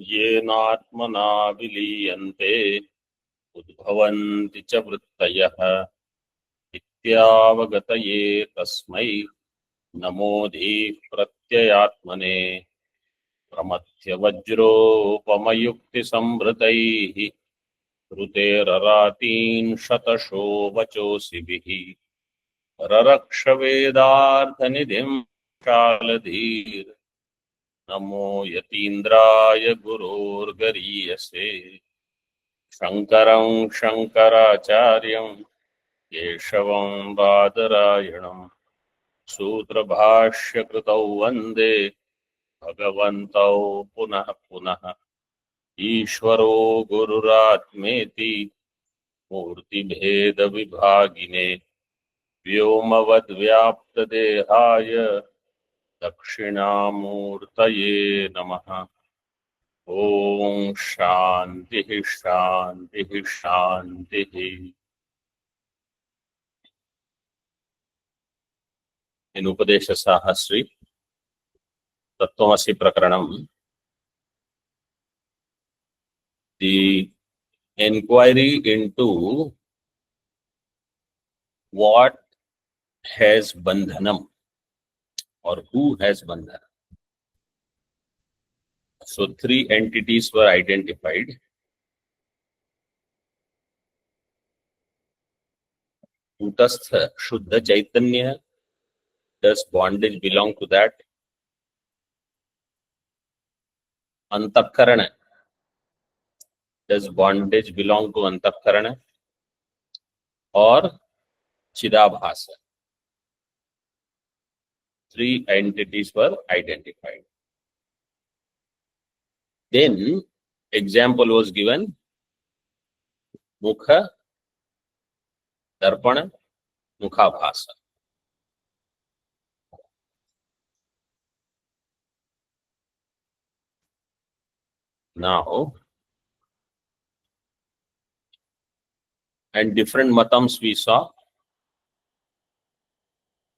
येनात्मना विलीयन्ते उद्भवन्ति च वृत्तयः इत्यावगतये तस्मै नमोऽधिः प्रत्ययात्मने प्रमथ्यवज्रोपमयुक्तिसंहृतैः ऋतेररातीन् शतशो वचोऽसिभिः ररक्षवेदार्थनिधिं शालधीर् नमो यतीन्द्राय गुरोर्गरीयसे शङ्करं शङ्कराचार्यं केशवं बादरायणं सूत्रभाष्यकृतौ वन्दे भगवन्तौ पुनः पुनः ईश्वरो गुरुरात्मेति मूर्तिभेदविभागिने व्योमवद्व्याप्तदेहाय दक्षिणामूर्तये नमः। ओम शांति शांति शांति। इन उपदेश Sahasri तत्वमसि प्रकरणम the inquiry into what has bandhanam or who has bandhanam. So three entities were identified. Kutastha Shuddha Chaitanya, does bondage belong to that? Antakarana, does bondage belong to Antakarana? Or Chidabhasa? Three entities were identified. Then example was given: Mukha, Darpana, Mukhabhasa. Now, and different matams we saw.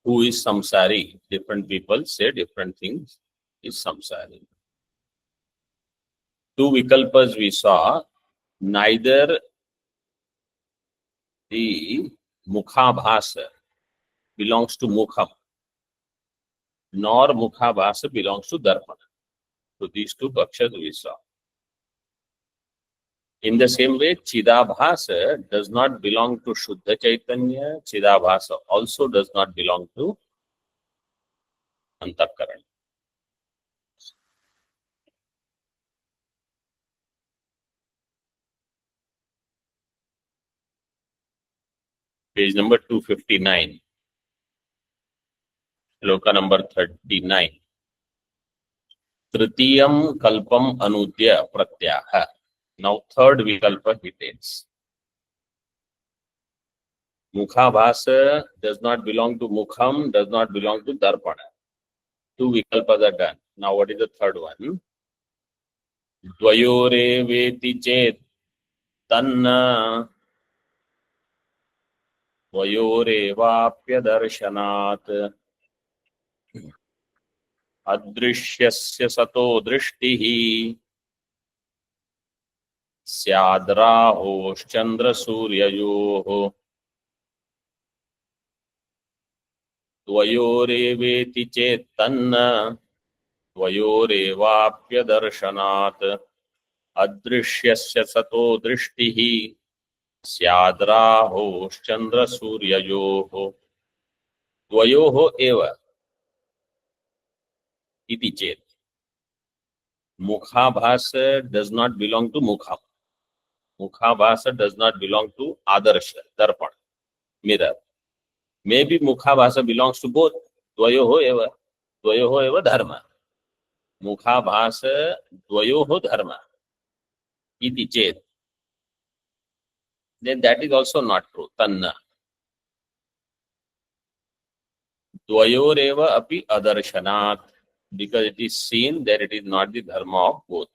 Who is samsari? Different people say different things is samsari. Two vikalpas we saw. Neither the mukhabhasa belongs to mukham, nor mukhabhasa belongs to darpana. So these two pakshas we saw. In the same way, Chidabhasa does not belong to Shuddha Chaitanya. Chidabhasa also does not belong to Antakarana. Page number 259. Shloka number 39. Tritiyam kalpam anudya pratyaha. Now third vikalpa he takes. Mukhabhasa does not belong to mukham, does not belong to darpana. Two vikalpas are done. Now what is the third one? Dvayore veti chet tanna dvayore vapya darshanat adrishyasya sato drishtihi स्याद्राहोश्चंद्र सूर्ययोः द्वयोरेवेति चेत्तन्न द्वयोरेवाप्यदर्शनात् अदृश्यस्य सतो दृष्टिः स्याद्राहोश्चंद्र सूर्ययोः द्वयोः एव इति चेत् Mukhabhasa does not belong to mukham. Mukhabhasa does not belong to adarsha, darpan, mirror. Maybe Mukhabhasa belongs to both. Dvayoho eva dharma. Mukhabhasa dvayoho dharma. Iti chet. Then that is also not true. Tanna. Dvayoreva api adarshanat. Because it is seen that it is not the dharma of both.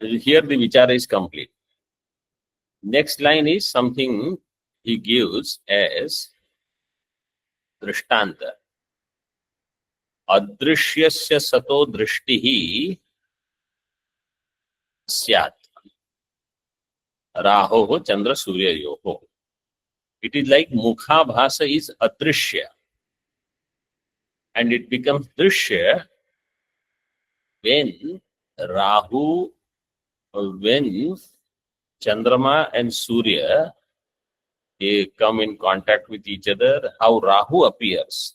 Here the vichara is complete. Next line is something he gives as drishtanta. अदृश्यस्य सतो दृष्टिः स्यात् राहोः चंद्र सूर्ययोः. It is like mukhabhasa is adrishya and it becomes drishya when Rahu, when Chandrama and Surya, they come in contact with each other, how Rahu appears.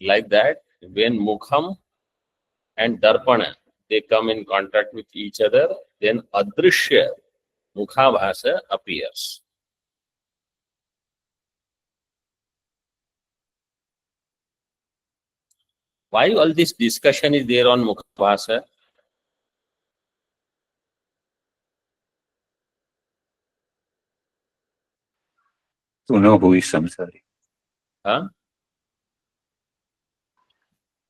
Like that, when Mukham and Darpana, they come in contact with each other, then Adrishya, Mukhabhasa appears. Why all this discussion is there on Mukhabhasa? To know who is samsari. Huh?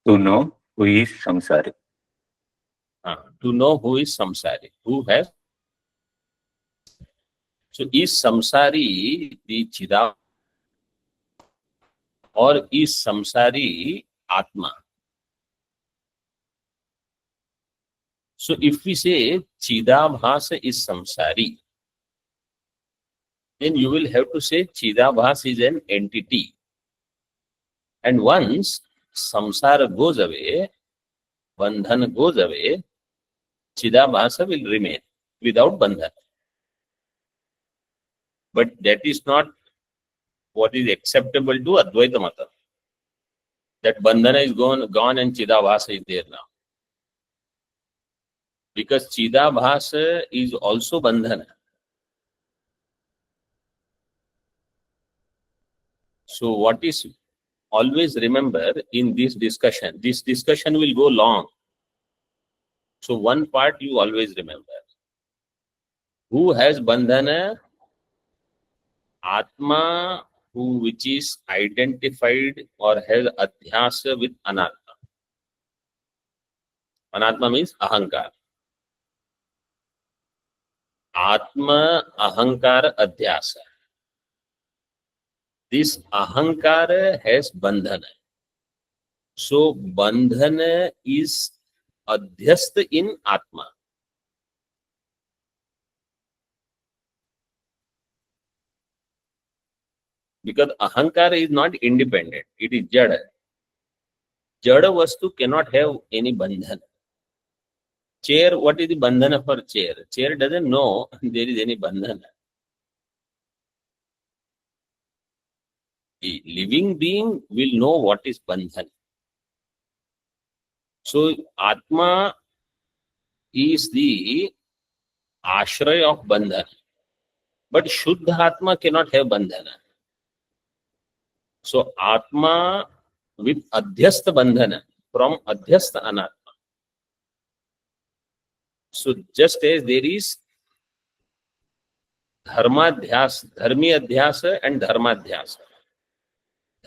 To know who is samsari. To know who is samsari, who has. So is samsari the Chidam or is samsari Atma? So if we say Chidabhasa is samsari, then you will have to say Chidabhas is an entity. And once samsara goes away, bandhan goes away, Chidabhasa will remain without bandhan. But that is not what is acceptable to Advaita Mata. That bandhana is gone and Chidabhasa is there now. Because Chidabhasa is also bandhana. So what is, always remember in this discussion will go long. So one part you always remember. Who has bandhana? Atma, which is identified or has adhyasa with anatma. Anatma means ahankar. Atma ahankar adhyasa. This ahankara has bandhana. So bandhana is adhyast in atma. Because ahankara is not independent, it is jada. Jada vastu cannot have any bandhana. Chair, what is the bandhana for chair? Chair doesn't know there is any bandhana. The living being will know what is bandhana. So Atma is the ashraya of bandhana. But Shuddha Atma cannot have bandhana. So Atma with adhyastha bandhana from adhyastha anatma. So just as there is dharmadhyasa, dharmi adhyasa and dharmadhyasa.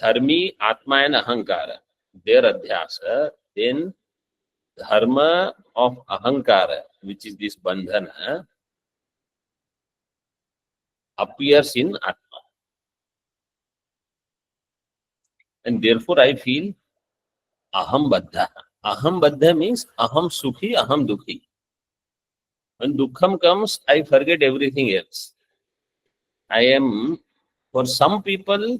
Dharmi, Atma and Ahankara, their adhyasa, then dharma of Ahankara, which is this bandhana, appears in Atma. And therefore I feel Aham Baddha. Aham Baddha means Aham Sukhi, Aham Dukhi. When Dukkham comes, I forget everything else. I am, for some people,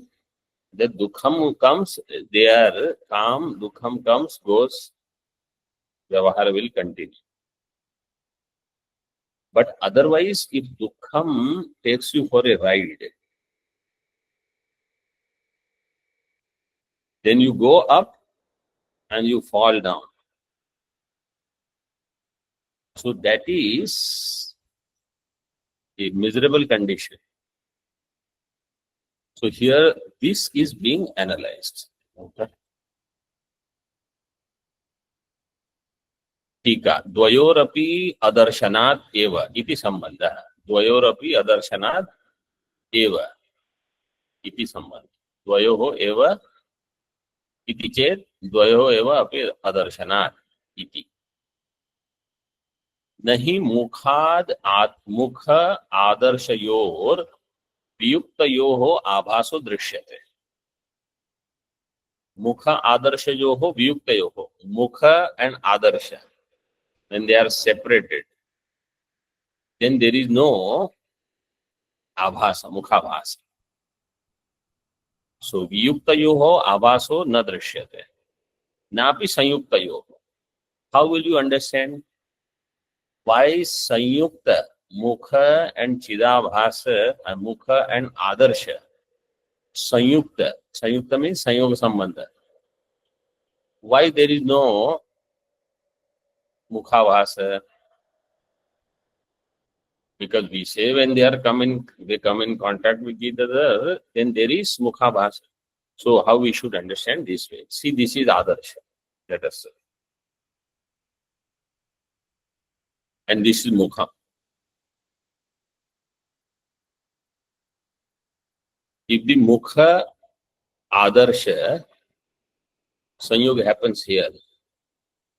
the Dukkham comes, they are calm, Dukkham comes, goes, Vyavahara will continue. But otherwise, if Dukkham takes you for a ride, then you go up and you fall down. So that is a miserable condition. So here, this is being analyzed. Okay. Tika, dvayorapi adarshanaat eva iti sambandha. Dvayorapi adarshanaat eva iti sambandha. Dvayoho eva iti chet dvayoho eva api adarshanaat iti. Nahi mukhad mukha adarshayor वियुक्तयोः आभासो दृश्यते. मुख आदर्श जो हो वियुक्त हो, मुख and Adarsh, when they are separated, then there is no आभास, मुखाभास. So वियुक्तयोः आभासो न दृश्यते, नापि संयुक्तयोः. How will you understand why संयुक्त मुख and चिदाभास, मुख and आदर्श, संयुक्त, संयुक्त means संयोग संबंध, why there is no mukhabhasa? Because we say when they come in contact with each other, then there is mukhabhasa. So how we should understand this way? See, this is Adarsha, let us say. And this is Mukha. If the Mukha Adarsha Sanyog happens here,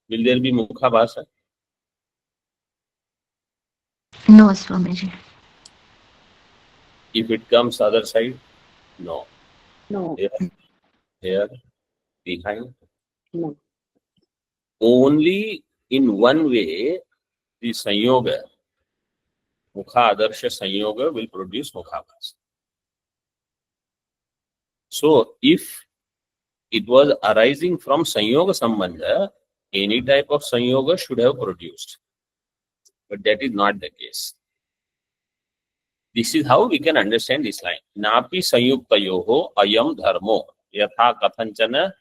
will there be Mukhabhasa? No, Swamiji. If it comes other side, no. No. Here, behind. No. Only in one way, the Sanyoga, Mukha Adarsha Sanyoga will produce Mukhabhasa. So, if it was arising from Sanyoga Sambandha, any type of Sanyoga should have produced. But that is not the case. This is how we can understand this line. Napi Sanyuktayoho ayam dharmo yatha kathanchana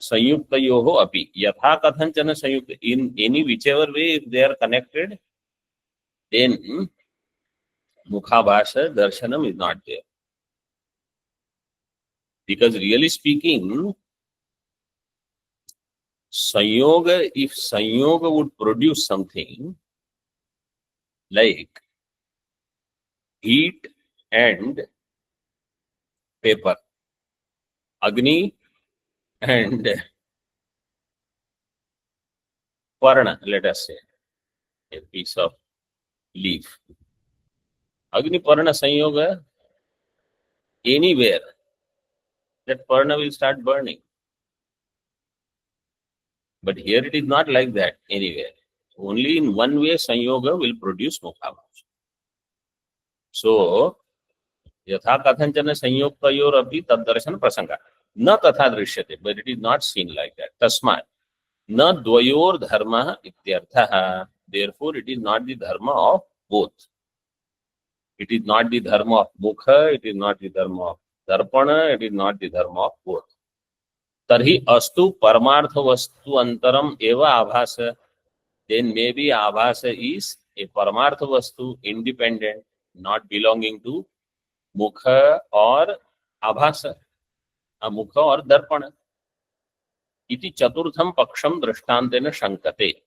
Sanyuktayoho api. Yatha kathanchana Sanyukta. In any whichever way, if they are connected, then Mukhabhasa Darshanam is not there. Because really speaking, Sanyoga, if Sanyoga would produce something like heat and paper, Agni and Parna, let us say, a piece of leaf. Agni Parna Sanyoga, anywhere, that Parna will start burning. But here it is not like that anywhere. Only in one way Sanyoga will produce Mukhabhasa. So, Yatha Kathanchana Sanyoktayor api Taddarshan Prasanga. Na tatha drishyate, but it is not seen like that. Tasmat. Na dvayor dharma ityarthaha. Therefore, it is not the dharma of both. It is not the dharma of Mukha, it is not the dharma of Darpana, it is not the dharma of both. Tarhi astu paramartha vastu antaram eva abhasa. Then maybe abhasa is a paramartha vastu, independent, not belonging to Mukha or Abhasa, Mukha or Darpana. Iti chaturtham paksham drishtantena shankate.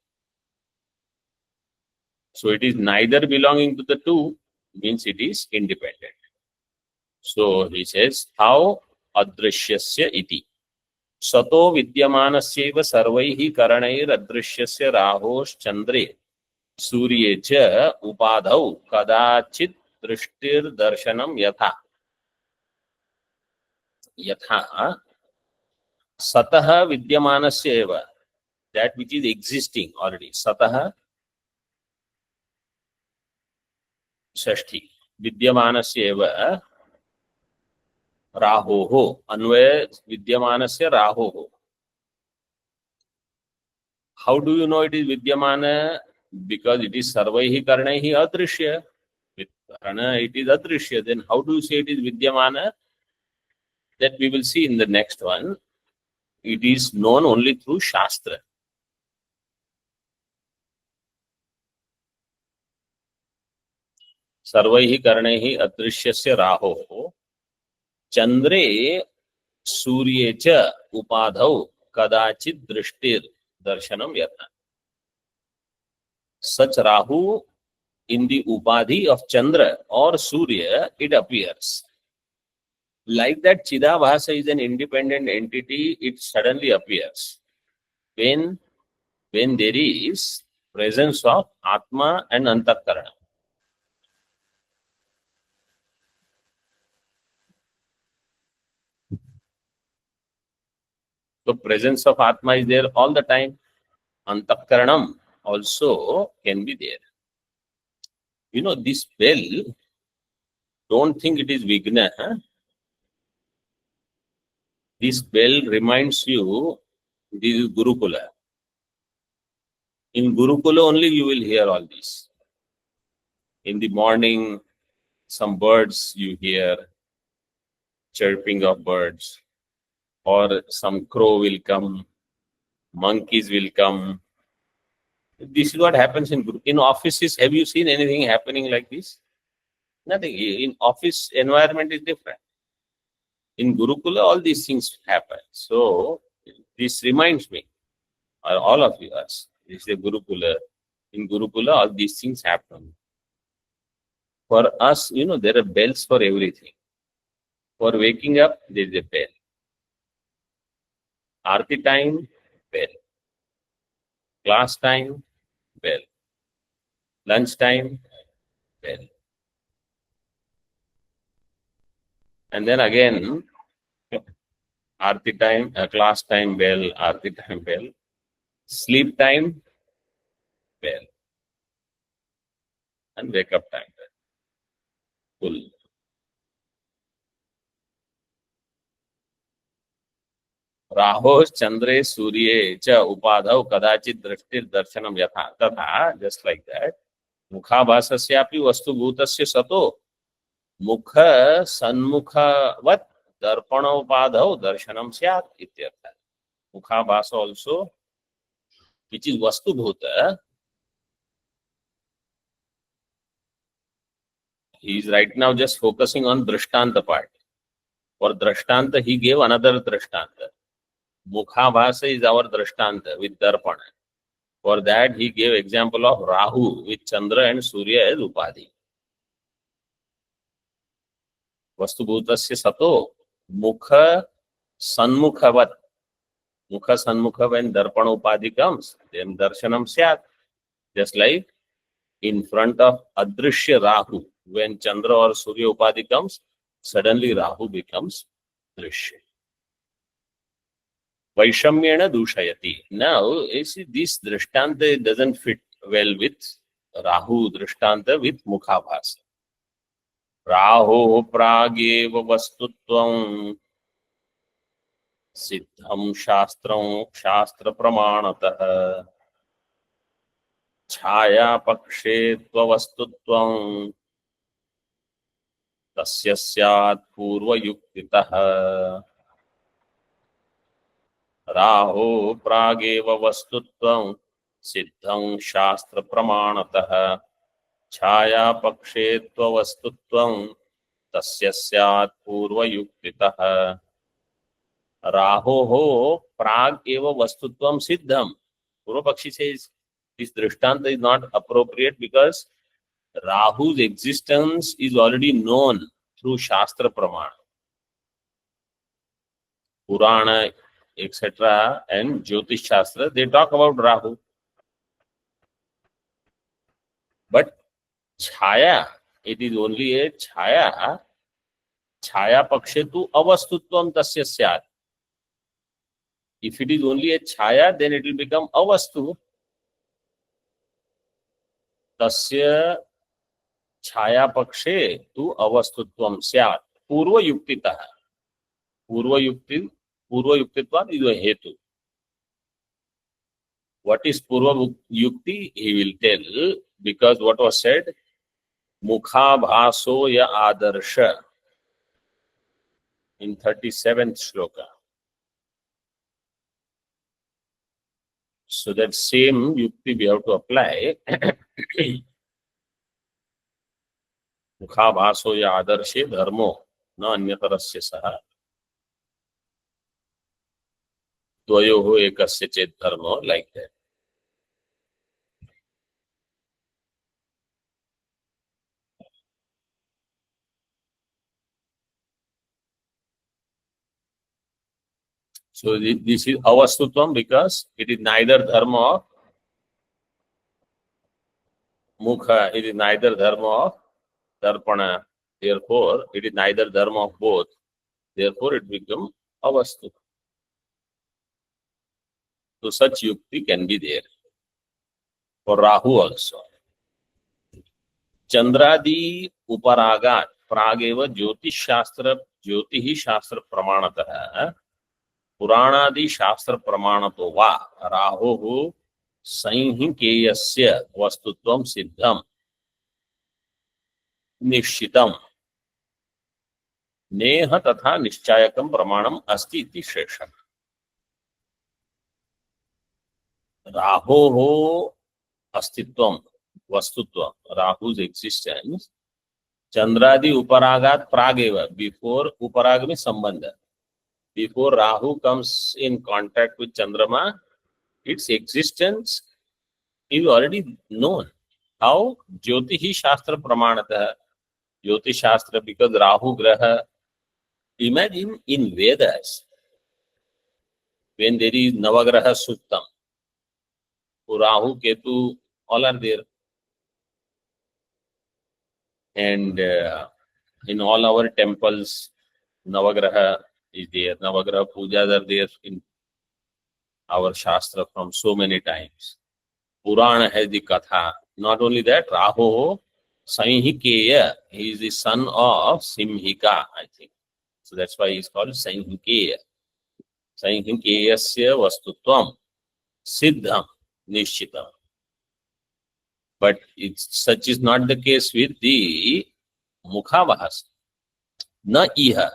So it is neither belonging to the two, means it is independent. So he says, how adrishyasya iti. Sato vidyamanasya sarvaihi karanair adrishyasya rahos chandre surye cha upadhau kadachit drishtir darshanam yatha. Yatha Sataha Vidyamanasya eva, that which is existing already. Sataha Shashti. Vidyamanasya eva Rahoho. Anvaya Vidyamanasya Rahoho. How do you know it is Vidyamana? Because it is Sarvaihi Karnaihi Adrishya. With Karna it is Adrishya. Then how do you say it is Vidyamana? That we will see in the next one. It is known only through Shastra. सर्वैहि कर्णैहि अदृश्यस्य राहोः Chandre सूर्ये च उपाधौ कदाचित् दृष्टिर दर्शनम यथा. Such Rahu in the upadhi of Chandra or Surya, it appears. Like that Chidabhasa is an independent entity, it suddenly appears. When there is presence of Atma and Antakarana. The presence of Atma is there all the time. Antakaranam also can be there. You know, this bell, don't think it is Vigna. Huh? This bell reminds you, this is Gurukula. In Gurukula only you will hear all this. In the morning, some birds you hear, chirping of birds, or some crow will come, monkeys will come. This is what happens in offices. Have you seen anything happening like this? Nothing. In office environment is different. In Gurukula, all these things happen. So this reminds me, or all of us, this is a Gurukula. In Gurukula, all these things happen. For us, you know, there are bells for everything. For waking up, there is a bell. Aarti time, bell. Class time, bell. Lunch time, bell. And then again, Aarti time, class time, bell. Aarti time, bell. Sleep time, bell. And wake up time, bell. Full. राहो चंद्रे सूर्ये च उपाधौ कदाचित दृष्टिर दर्शनम यथा तथा. Just like that मुखाभासस्यापि वस्तुभूतस्य सतो मुख सन्मुखवत् दर्पणोपाधौ दर्शनम स्यात् इत्यर्थ. मुखाभास also, which is vastubhuta, he is right now just focusing on drishtanta part. For drishtanta he gave another drishtanta. Mukhabhasa is our drishtanta with darpana. For that he gave example of Rahu with Chandra and Surya as Upadhi. Vastubhutasya sato mukha sanmukhavat. Mukha sanmukha, when darpana Upadhi comes, then darshanam syat. Just like in front of Adrishya Rahu, when Chandra or Surya Upadhi comes, suddenly Rahu becomes Drishya. Vaishamyena dushayati. Now, you see, this drishtanta doesn't fit well with Rahu drishtanta with Mukhabhasa. Raho prageva vastutvam siddham shastram shastra pramanatah chaya pakshe tvavastutvam tasya syat purva yuktitah. राहो प्रागेव वस्तुत्वं सिद्धं शास्त्र प्रमाणतः छाया पक्षे त्ववस्तुत्वं तस्य स्यात् पूर्वयुक्तितः. राहो प्राग एव वस्तुत्वं सिद्धं. Purva Pakshi says this drishtanta is not appropriate because Rahu's existence is already known through Shastra Pramana. Purana, etc. and Jyotish Shastra, they talk about Rahu. But Chaya, it is only a Chaya. Chaya pakshe tu avastutvam tasya syat. If it is only a Chaya, then it will become avastu. Tasya Chaya pakshe tu avastutvam syat. Purva yuktitah. Purva yuktitvam is a hetu. What is Purva Yukti? He will tell, because what was said, Mukha Bhaso ya Adarsha in 37th shloka. So that same Yukti we have to apply. Mukha Bhaso ya Adarshe dharmo na anyatarasya saha. Dvayoho ekasya chet dharmo, like that. So this is avastutvam because it is neither dharma of mukha, it is neither dharma of darpana. Therefore, it is neither dharma of both. Therefore, it becomes avastu. So such yukti can be there for Rahu also. Chandradi uparagat prageva jyotish shastra pramanatah पुराणादि शास्त्र प्रमाणतो वा राहोः संहिकेयस्य वस्तुत्वं सिद्धं निश्चितं नेह तथा निश्चायकं प्रमाणम् अस्ति इति शेषः। राहोः अस्तित्वं वस्तुत्वं राहु's existence चंद्रादि उपरागात प्रागेव बिफोर उपराग में संबंध before Rahu comes in contact with Chandrama, its existence is already known. How? Jyotihi Shastra Pramanatah. Jyotish Shastra, because Rahu Graha. Imagine in Vedas, when there is Navagraha Suktam, Rahu, Ketu, all are there. And in all our temples, Navagraha is there. Navagraha pujas are there in our Shastra from so many times. Purana has the Katha. Not only that, Rahu Sanhikeya, he is the son of Simhika, I think. So that's why he is called Sanhikeya. Sanhikeyasya vastutvam siddham nishchitam. But such is not the case with the Mukhavahas. Na iha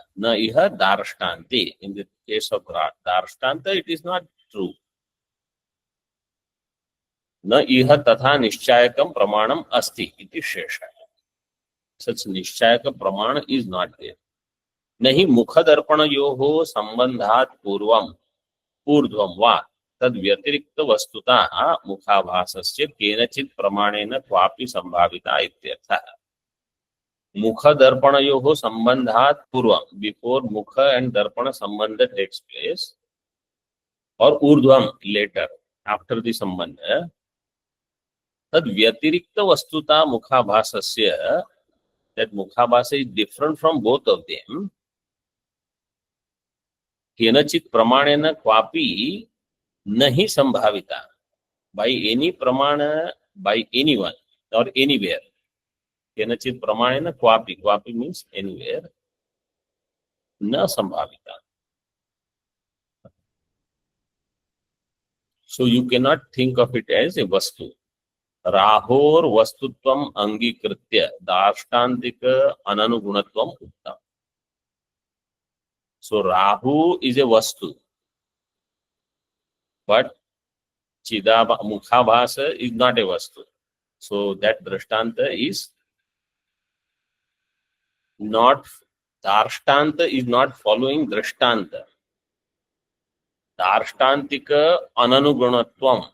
darshtanti. In the case of darshtanta, it is not true. Na iha tatha nishchayakam pramanam asti iti shesha. Such nishchayaka pramana is not there. Nahi mukha darpanayoho sambandhat urdhvam va tad vyatirikta vastuta mukhabhasasya kenachit pramanena tvapi sambhavita ityartha. Mukha darpanayoho sambandhat purvam, before mukha and darpana sambandha takes place, or urdhvam, later, after the sambandha, tad vyatirikta vastuta mukhabhasasya, that mukhabhasa is different from both of them. Kenachit pramanena kvapi nahi sambhavita, by any pramana, by anyone or anywhere. Kenachit pramanena kvapi means anywhere, na sambhavita. So you cannot think of it as a vastu. Rahor vastutvam angikritya darshtantika ananugunatvam uttam. So Rahu is a vastu, but Mukhabhasa is not a vastu. So that drashtanta is not, darshtanta is not following drashtanta. Darshtantika ananugunatvam.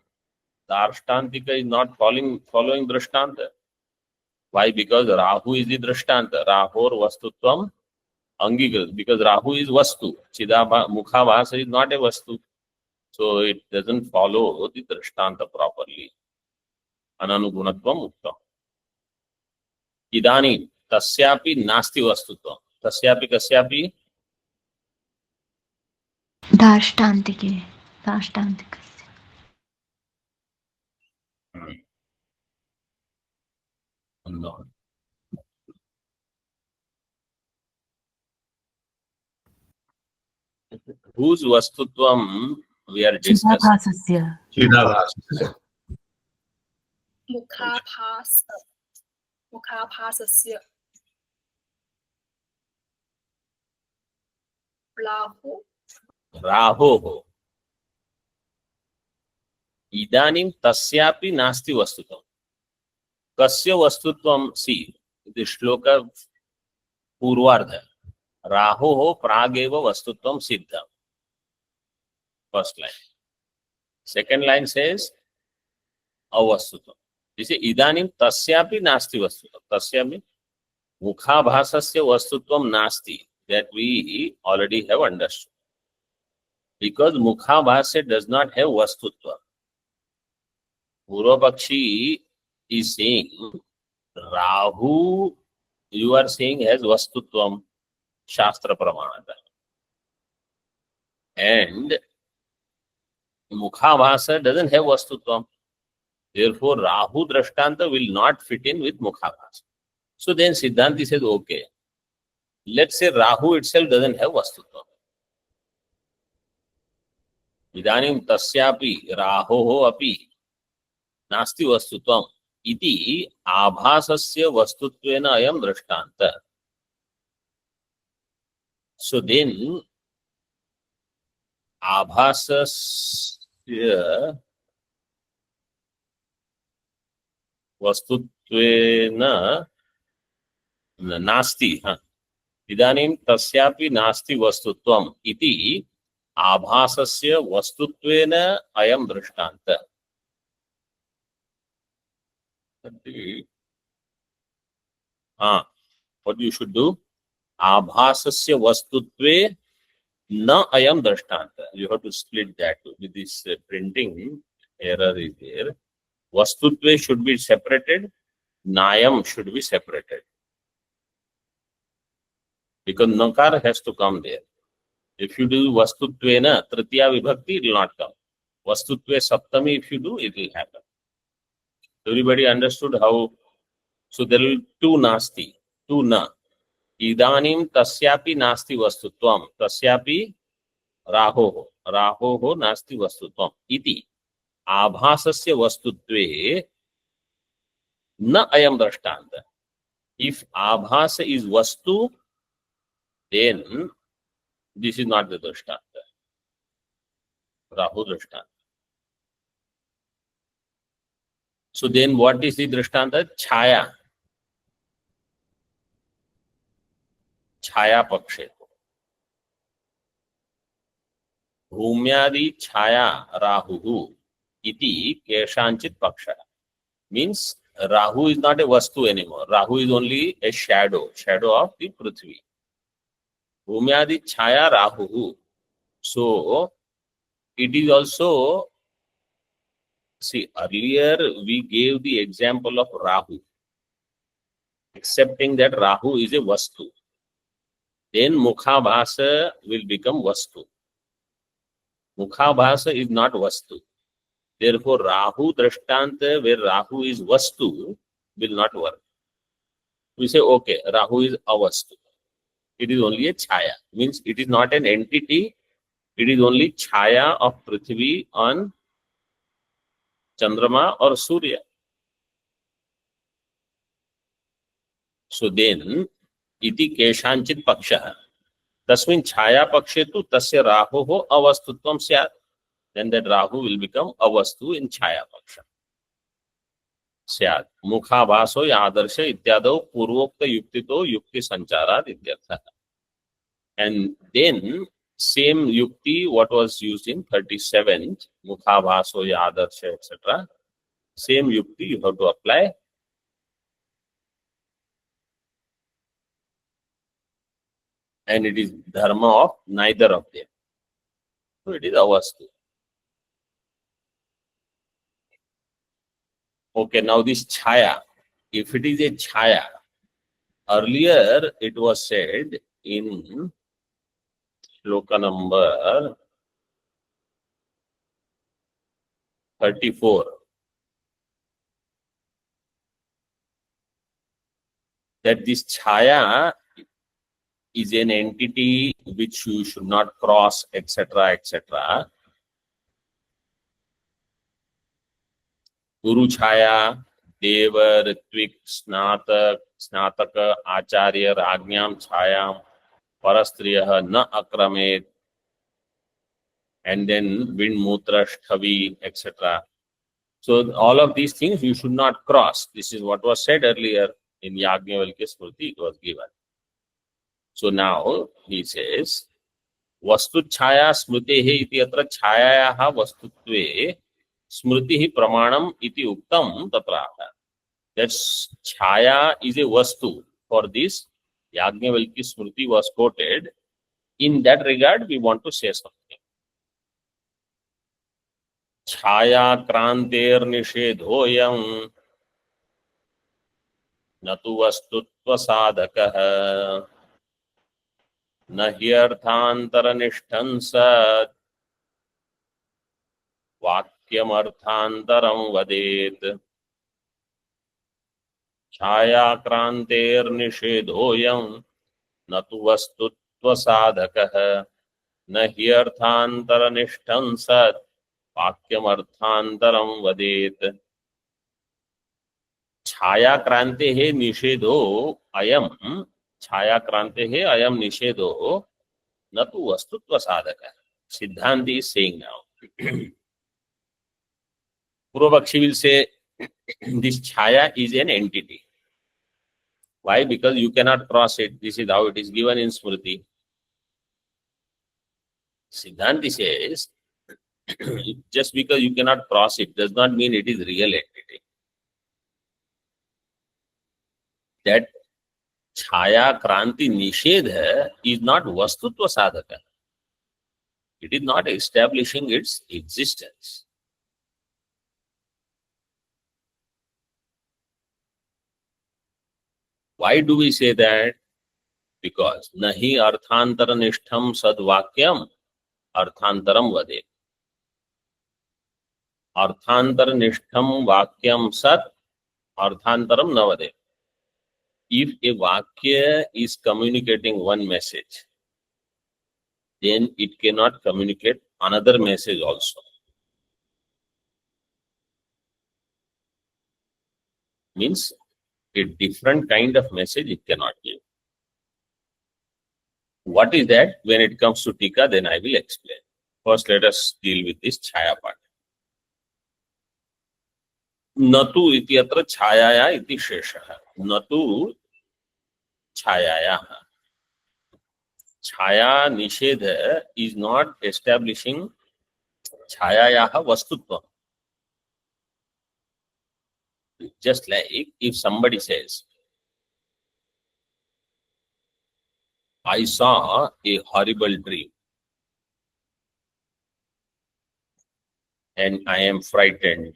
Darshtantika is not following drashtanta. Why? Because Rahu is the drashtanta. Rahor vastutvam angikrit. Because Rahu is vastu. Mukhabhasa is not a vastu. So it doesn't follow the drashtanta properly. Ananugunatvam uttam. Idani tasyapi nasti vastutvam. Tasyapi kasyapi? दार्ष्टान्तिके दार्ष्टान्तिकस्य No. Whose vastutvam we are discussing? चिदाभासस्य मुखाभासस्य राहोः इदानीं तस्यापि नास्ति वस्तुत्वं. कस्य वस्तुत्वं? सी the shloka पूर्वार्ध. राहोः प्रागेव वस्तुत्वं सिद्धं. First line. Second line says अवस्तुत्वं. This is इदानीं तस्यापि नास्ति वस्तुत्वं. तस्यापि मुखाभासस्य वस्तुत्वं नास्ति. That we already have understood. Because Mukhabhasa does not have vastutva. Purvapakshi is saying Rahu, you are saying, has vastutvam, Shastra Pramanata. And Mukhabhasa doesn't have vastutvam. Therefore, Rahu Drashtanta will not fit in with Mukhabhasa. So then Siddhanti says, okay, let's say Rahu itself doesn't have vastutvam. इदानीं तस्यापि राहोः अपि नास्ति वस्तुत्वम् इति आभासस्य वस्तुत्वेन अयं दृष्टान्तः. So then आभासस्य वस्तुत्वेन नास्ति. इदानीं तस्यापि नास्ति वस्तुत्वम् इति आभासस्य वस्तुत्वेन अयं दृष्टान्तः. What you should do? आभासस्य वस्तुत्वे न अयं दृष्टान्तः. You have to split that with this printing error is there. Vastutve should be separated. Nayam should be separated. Because nakar has to come there. If you do vastutvena, tritiya vibhakti, it will not come. Vastutve saptami, if you do, it will happen. Everybody understood how? So there will two nasti, two na. Idanim tasyapi nasti vastutvam. Tasyapi rahoho. Rahoho nasti vastutvam. Iti. Abhasasya vastutve na ayam drashtanta. If abhasa is vastu, then this is not the drishtanta. Rahu drishtanta. So then what is the drishtanta? Chhaya. Chhaya pakshe. Bhumyadi chhaya rahuhu iti keshanchit paksha. Means Rahu is not a vastu anymore. Rahu is only a shadow of the Prithvi. Bhumyadi chhaya rahuhu. So it is also, see, earlier we gave the example of Rahu, accepting that Rahu is a vastu. Then Mukhabhasa will become vastu. Mukhabhasa is not vastu. Therefore, Rahu Drishtanta, where Rahu is vastu, will not work. We say, okay, Rahu is avastu. It is only a chhaya. Means it is not an entity. It is only chhaya of Prithvi on Chandrama or Surya. So then, iti keshanchit paksha. Tasmin chhaya pakshe tu tasya rahoho avastutvam syat. Then that Rahu will become avastu in chhaya paksha. Syat. Mukhabhaso yadarsha ityado purvokta yuktito yukti sancharat ityartha. And then same yukti what was used in 37th, Mukhabhaso yadarsha etc. Same yukti you have to apply. And it is dharma of neither of them. So it is avastu. Okay, now this chhaya, if it is a chhaya, earlier it was said in shloka number 34 that this chhaya is an entity which you should not cross, etc., etc. Guru Chhaya, Deva, Ritvik, Snataka, Acharya, Rajñam, Chhayam, Parastriyah, Na Akramet, and then Vind, Mutra, Shthavi, etc. So all of these things you should not cross. This is what was said earlier in Yajnavalkya Smriti, it was given. So now he says, Vastu Chhaya Smritehe iti atra Chhayayaha Vastutve Smritihi Pramanam iti Uktam tatraha. That Chhaya is a Vastu. For this, Yajnavalkya Smriti was quoted. In that regard, we want to say something. Chhaya Kranter Nishedhoyam Natu Vastutva Sadhakaha Nahyarthantara Nishthansat वाक्यमर्थान्तरं वदेत् छायाक्रान्तेर्निषेधोऽयं न तु वस्तुत्वसाधकः न ह्यर्थान्तरनिष्ठं सत् वाक्यमर्थान्तरं वदेत् छायाक्रांतेः निषेधो अयम छायाक्रांतेः अयम निषेधो न तु वस्तुत्वसाधकः सिद्धांत is saying now Purvapakshi will say this chaya is an entity. Why? Because you cannot cross it. This is how it is given in Smriti. Siddhanti says just because you cannot cross it does not mean it is real entity. That Chaya Kranti Nishedha is not Vastutva Sadhaka. It is not establishing its existence. Why do we say that? Because nahi arthantara nishtham sadvakyam arthantaram vade. Arthantara nishtham vakyam sat arthantaram na vade. If a vakya is communicating one message, then it cannot communicate another message also. Means a different kind of message it cannot give. What is that? When it comes to Tika, then I will explain. First, let us deal with this Chaya part. Natu iti atra Chayaya iti sheshaha. Natu Chayaya. Chaya Nishedha is not establishing Chayayaha Vastutva. Just like if somebody says, I saw a horrible dream and I am frightened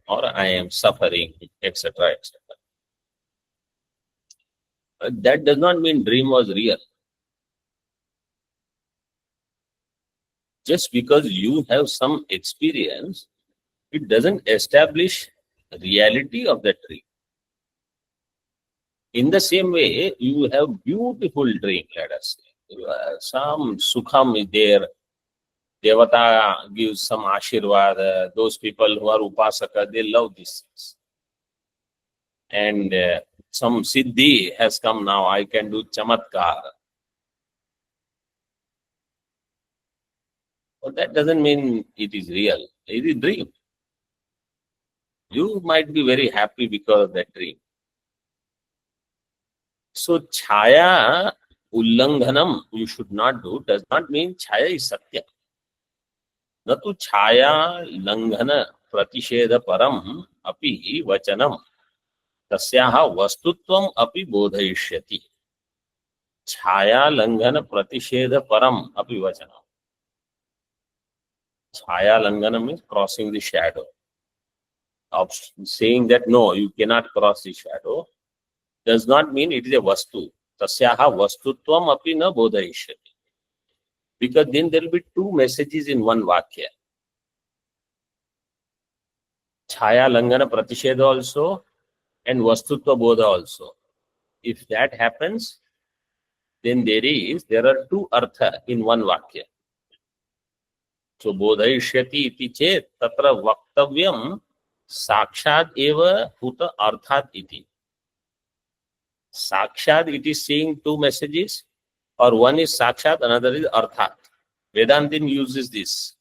or I am suffering, etc., etc. That does not mean dream was real. Just because you have some experience, it doesn't establish reality of that dream. In the same way, you have beautiful dream, let us say. Some sukham is there. Devata gives some ashirvad. Those people who are upasaka, they love these things. And some siddhi has come now. I can do chamatkar. But that doesn't mean it is real. It is dream. You might be very happy because of that dream. So Chaya Ullanghanam you should not do does not mean Chaya is Satya. Natu Chaya Langhana Pratisheda Param api Vachanam Tasyaha Vastutvam api Bodhayishyati. Chaya Langhana Pratisheda Param api Vachanam. Chaya Langhana means crossing the shadow. Of saying that no, you cannot cross the shadow does not mean it is a vastu. Tasyaha vastutvam api na bodhayishyati. Because then there will be two messages in one vakya. Chaya langana pratisheda also and vastutva bodha also. If that happens, then there are two artha in one vakya. So bodhayishyati iti chet tatra vaktavyam sakshat eva huta arthat iti. Sakshat, it is saying two messages, or one is Sakshat, another is Arthat. Vedantin uses this.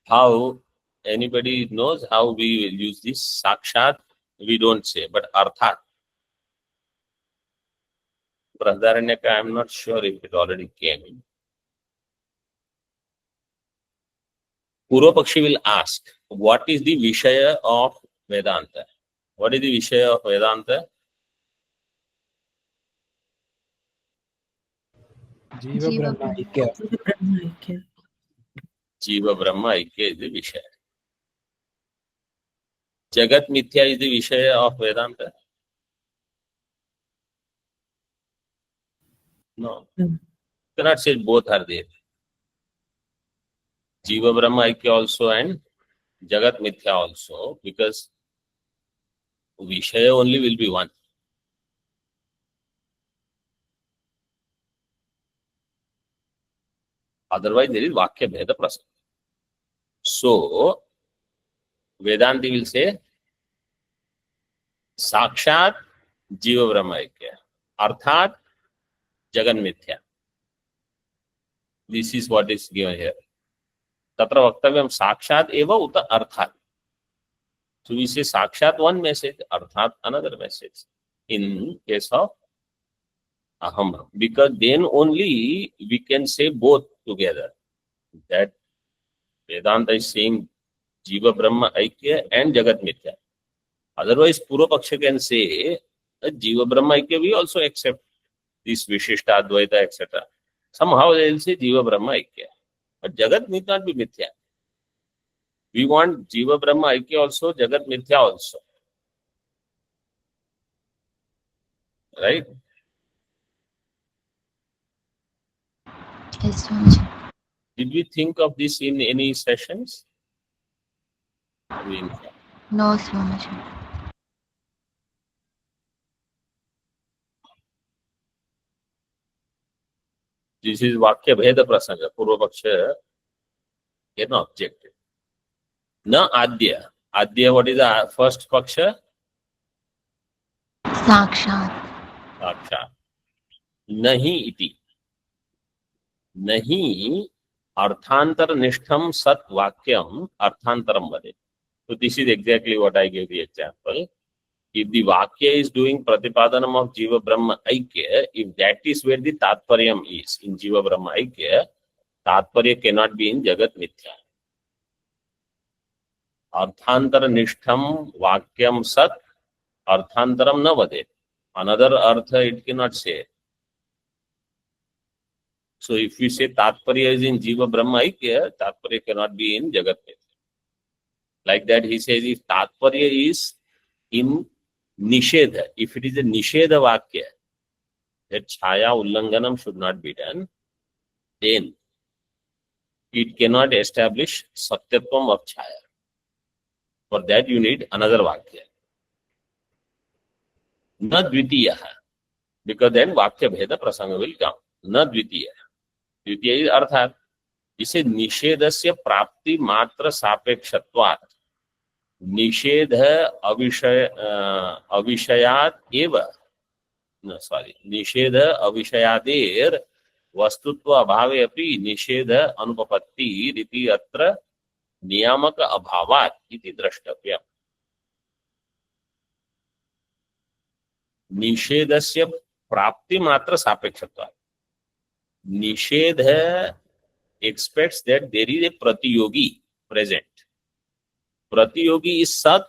How anybody knows how we will use this? Sakshat, we don't say, but Arthat. Prasdaranyaka, I am not sure if it already came. Purvapakshi will ask, what is the Vishaya of Vedanta? What is the Vishaya of Vedanta? Jiva Brahma Aikya. Jiva Brahma Aikya is the Vishaya. Jagat Mithya is the Vishaya of Vedanta? No. You cannot say both are there. Jiva Brahma Aikya also and Jagat Mithya also, because Vishaya only will be one. Otherwise, there is Vakya Bheda Prasanga. So, Vedanti will say, Sakshat Jiva Brahma Aikya, Arthat Jagat Mithya. This is what is given here. Tatra Vaktavyam Sakshat Eva Uta Arthat. So we say Sakshat one message, Arthat another message. In case of Aham. Because then only we can say both together. That Vedanta is saying Jiva Brahma Aikya and Jagat Mithya. Otherwise, Purva Paksha can say that Jiva Brahma Aikya, we also accept this Vishishta Advaita, etc. Somehow they will say Jiva Brahma Aikya. But Jagat need not be Mithya. We want Jiva Brahma Aikya also, Jagat Mithya also. Right? Yes, Swamiji. Did we think of this in any sessions? No, Swamiji. This is Vakya Bheda Prasanga. Purva Paksha can object it. Na Adya. Adya, what is the first Paksha? Sakshat. Sakshat. Nahi iti. Nahi arthantar nishtham sat vakyam arthantaram vade. So this is exactly what I gave the example. If the Vakya is doing Pratipadanam of Jiva Brahma Aikya, if that is where the Tatparyam is, in Jiva Brahma Aikya, Tatparya cannot be in Jagat Mithya. Arthantara Nishtham Vakyam Sat, Arthantaram na vade. Another Artha it cannot say. So if we say Tatparya is in Jiva Brahma Aikya, Tatparya cannot be in Jagat Mithya. Like that he says, if Tatparya is in Nishedha, if it is a Nishedha Vakya, that Chaya Ullanganam should not be done, then it cannot establish Satyatvam of Chaya. For that you need another Vakya. Na Dvitiyaha, because then Vakya Bheda Prasanga will come. Na Dvitiyaha. Dvitiya is Arthat. He says Nishedasya Prapti Matra Sapekshatvat. Nishedha Avishayat Eva. No, sorry. Nishedha Avishayadir Vastutva Abhave Api Nishedha Anupapatti Riti Atra Niyamaka Abhavat Iti Drashtavya. Nishedasya Prapti Matra Sapekshatvat. Nishedha expects that there is a Pratiyogi present. Pratiyogi is Sat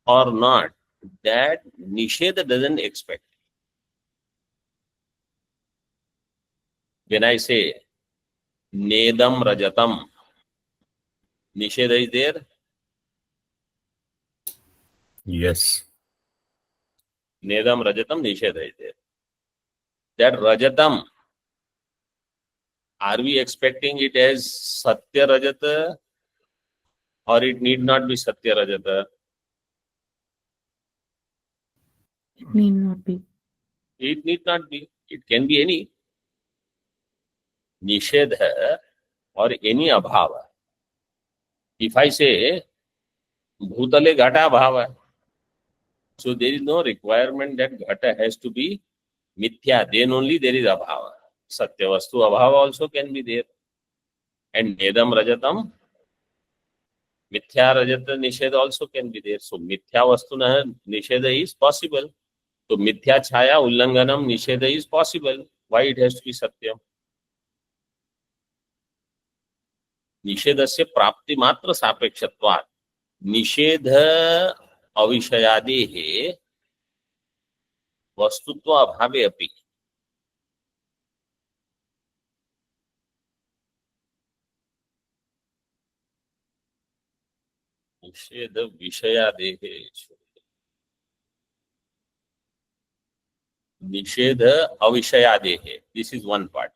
or not, that Nishedha doesn't expect. When I say Nedam Rajatam, Nishedha is there? Yes. Nedam Rajatam, Nishedha is there. That Rajatam, are we expecting it as Satya Rajata or it need not be Satya Rajata? It need not be. It need not be. It can be any. Nishedha or any abhava. If I say Bhutale Ghata Bhava, so there is no requirement that Ghata has to be Mithya. Then only there is abhava. Satyavastu abhava also can be there. And Nedam Rajatam, Mithya Rajata Nishedha also can be there. So Mithya Vastuna Nishedha is possible. So Mithya Chaya Ullanganam Nishedha is possible. Why it has to be Satyam? Nishedasya Prapti Matra Sapekshatvat. Nishedha Avishayadehe Vastutva Abhave Api. Nishedha Vishayadehe. Nishedha Avishayadehe. This is one part.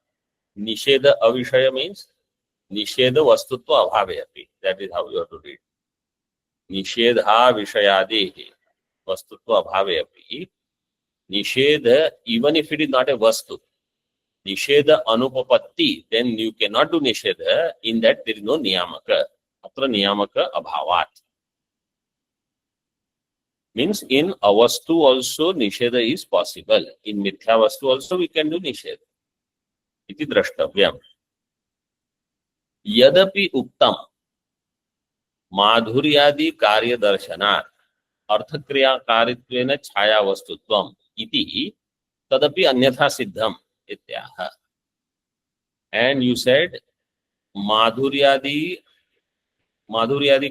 Nishedha Avishaya means निषेध वस्तुत्व अभावे अपि, that is how you have to read. निषेधा विषयादि वस्तुत्व अभावे अपि, निषेध even if it is not a vastu, निषेध अनुपपत्ति, then you cannot do निषेध, in that there is no niyamaka, अत्र नियामक अभावात्, means in avastu also निषेध is possible, in mithya vastu also we can do निषेध इति द्रष्टव्यम्। यदपि उक्तम माधुर्यादि कार्य दर्शनात् अर्थक्रियाकारित्वेन छाया वस्तुत्वम् इति तदपि अन्यथा सिद्धम् इत्याह। And you said माधुर्यादि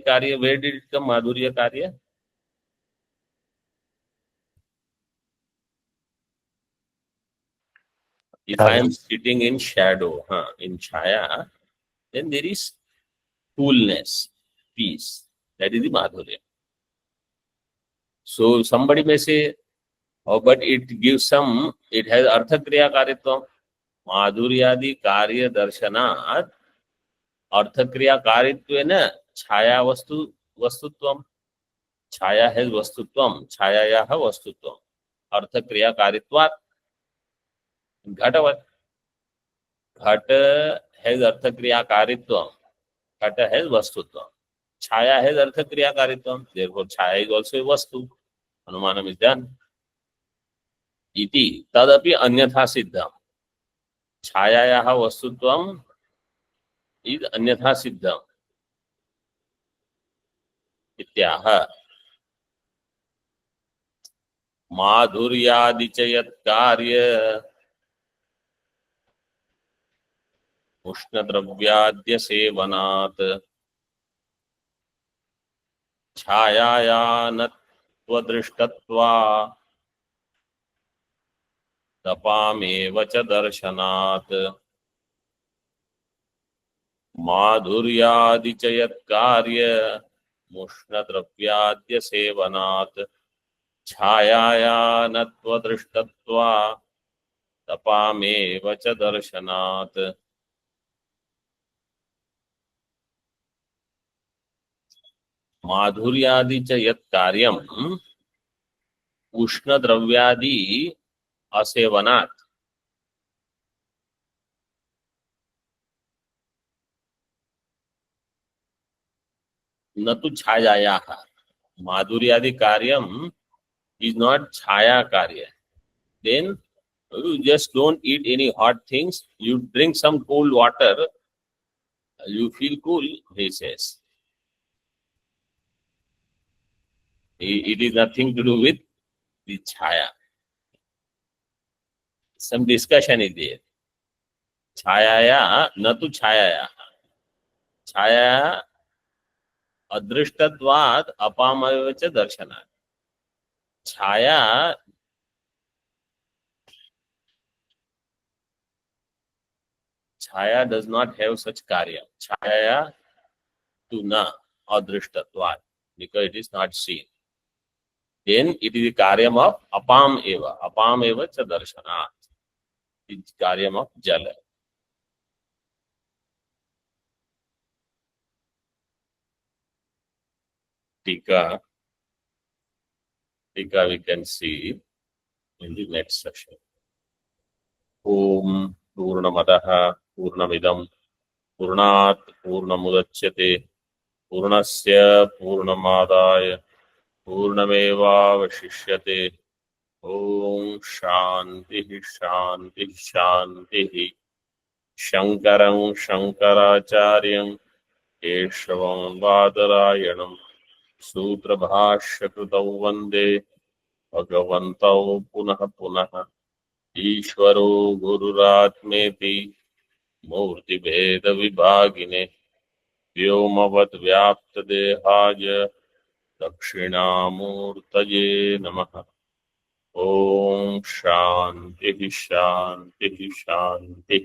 कार्य, where did it come, माधुर्य कार्य? If I am sitting in shadow, in chaya, then there is coolness, peace. That is the madhurya. So somebody may say, oh, but it gives some, it has arthakriya karitvam. Madhuryadi karya darshanat arthakriya karitvena chaya vastutvam. Chaya has vastutvam, chayayaha vastutvam. Arthakriya karitvat घटवत, घट has अर्थक्रियाकारित्वम, घट has वस्तुत्वम, Chhaya has अर्थक्रियाकारित्वम, therefore Chhaya is also a vastu, अनुमानम is done। इति तदपि अन्यथा सिद्धम, छायायाः वस्तुत्वम is अन्यथा सिद्धम इत्याह। माधुर्यादि च यत् कार्य उष्णद्रव्याद्य सेवनात् छायायानत्वदृष्टत्वा तपामेव च दर्शनात् माधुर्यादि च यत्कार्य उष्णद्रव्याद्य सेवनात् छायायानत्वदृष्टत्वा तपामेव च दर्शनात् माधुर्यादि च यत् कार्यम उष्ण द्रव्यादि असेवनात् न तो छायायाः, माधुर्यादि कार्यम is not छाया कार्य, then you just don't eat any hot things, you drink some cold water, you feel cool, he says. It is nothing to do with the chaya. Some discussion is there. Chayaya, na tu chayaya. Chaya adrishtadvat apamavacha darshana. Chaya does not have such karya. Chaya tu na adrishtadvat, because it is not seen. Then it is the karyam of apam eva cha darshanat. It is karyam of jala. Tika we can see in the next session. Om Purnamadaha Purnamidam Purnat Purnamudachyate Purnasya Purnamadaya पूर्णमेवावशिष्यते। ओम शांति शांति शांति। शंकरं शंकराचार्यं केशवं बादरायणं सूत्रभाष्यकृतौ वन्दे भगवन्तौ पुनः पुनः। ईश्वरो गुरुरात्मेति मूर्तिभेदविभागिने व्योमवद्व्याप्तदेहाय दक्षिणामूर्तये नमः। ओम शांति शांति शांति।